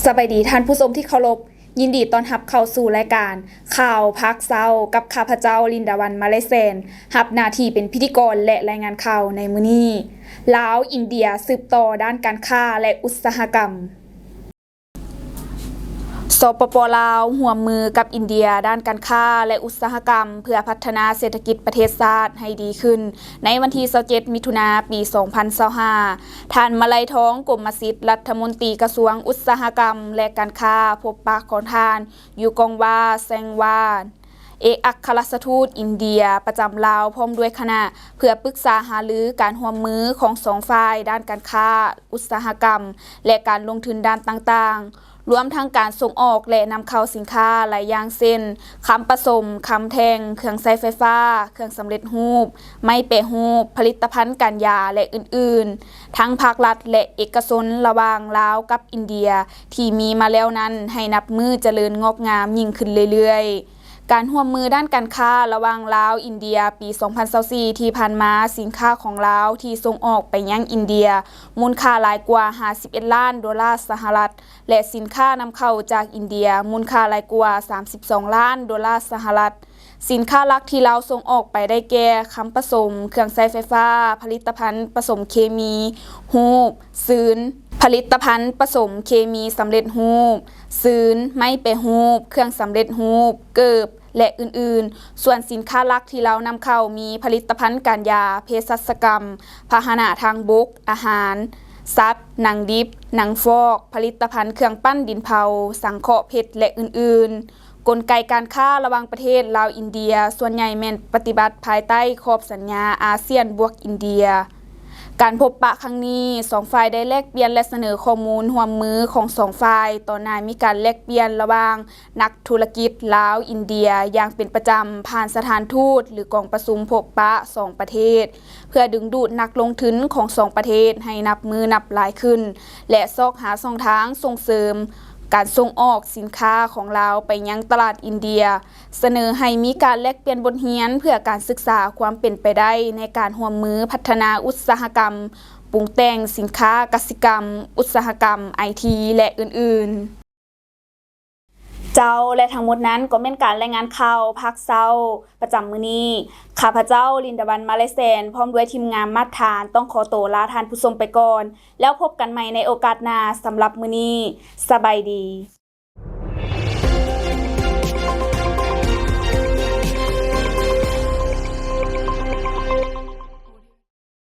สบายดีท่านผู้ชมที่เคารพยินดีต้อนรับเข้าสู่รายการข่าวพักเซากับข้าพเจ้าลินดาวันมาเลเซนรับหน้าที่เป็นพิธีกรและรายงานข่าวในมื้อนี้ลาวอินเดียสืบต่อด้านการค้าและอุตสาหกรรมสปป.ลาวร่วมมือกับอินเดียด้านการค้าและอุตสาหกรรมเพื่อพัฒนาเศรษฐกิจประเทศชาติให้ดีขึ้นในวันที่27มิถุนายนปี 2025 ท่านมาลัยท้องกรมศิษย์รัฐมนตรีกระทรวงอุตสาหกรรมและการค้าพบปะของท่านยูกองวาแซงวาเอกอัครราชทูตอินเดียประจำลาวพร้อมด้วยคณะเพื่อปรึกษาหารือการร่วมมือของสองฝ่ายด้านการค้าอุตสาหกรรมและการลงทุนด้านต่างๆรวมทั้งการส่งออกและนำเข้าสินค้าหลายอย่างเช่นคำผสมคำแทงเครื่องใช้ไฟฟ้าเครื่องสำเร็จรูปไม้แปรรูปผลิตภัณฑ์การยาและอื่นๆทั้งภาครัฐและเอกชนระหว่างลาวกับอินเดียที่มีมาแล้วนั้นให้นับมือเจริญงอกงามยิ่งขึ้นเรื่อยๆการร่วมมือด้านการค้าระหว่างลาวอินเดียปี 2024 ที่ผ่านมาสินค้าของลาวที่ส่งออกไปยังอินเดียมูลค่าหลายกว่า51ล้านดอลลาร์สหรัฐและสินค้านำเข้าจากอินเดียมูลค่าหลายกว่า32ล้านดอลลาร์สหรัฐสินค้าหลักที่ลาวส่งออกไปได้แก่คำผสมเครื่องใช้ไฟฟ้าผลิตภัณฑ์ผสมเคมีรูปซื้นผลิตภัณฑ์ผสมเคมีสำเร็จรูปซื้นไม้แปรรูปเครื่องสำเร็จรูปเกิบและอื่นๆส่วนสินค้าหลักที่เรานำเข้ามีผลิตภัณฑ์การยาเภสัชกรรมพาหนะทางบกอาหารสัตว์หนังดิบหนังฟอกผลิตภัณฑ์เครื่องปั้นดินเผาสังเคราะห์เพชรและอื่นๆกลไกการค้าระหว่างประเทศลาวอินเดียส่วนใหญ่แม่นปฏิบัติภายใต้ขอบสัญญาอาเซียนบวกอินเดียการพบปะครั้งนี้สองฝ่ายได้แลกเปลี่ยนและเสนอข้อมูลร่วมมือของสองฝ่ายต่อหน้ามีการแลกเปลี่ยนระหว่างนักธุรกิจลาวอินเดียอย่างเป็นประจำผ่านสถานทูตหรือกองประชุมพบปะสองประเทศเพื่อดึงดูดนักลงทุนของสองประเทศให้นับมือนับหลายขึ้นและซอกหาช่องทางส่งเสริมการส่งออกสินค้าของลาวไปยังตลาดอินเดียเสนอให้มีการแลกเปลี่ยนบทเรียนเพื่อการศึกษาความเป็นไปได้ในการร่วมมือพัฒนาอุตสาหกรรมปรุงแต่งสินค้ากสิกรรมอุตสาหกรรมไอทีและอื่นๆเจ้าและทั้งหมดนั้นก็เป็นการรายงานข่าวภาคเช้าประจำมื้อนี้ข้าพเจ้าลินดาวันมาเลเซนพร้อมด้วยทีมงานมาตรฐานต้องขอตัวลาท่านผู้ชมไปก่อนแล้วพบกันใหม่ในโอกาสหน้าสำหรับมื้อนี้สบายดี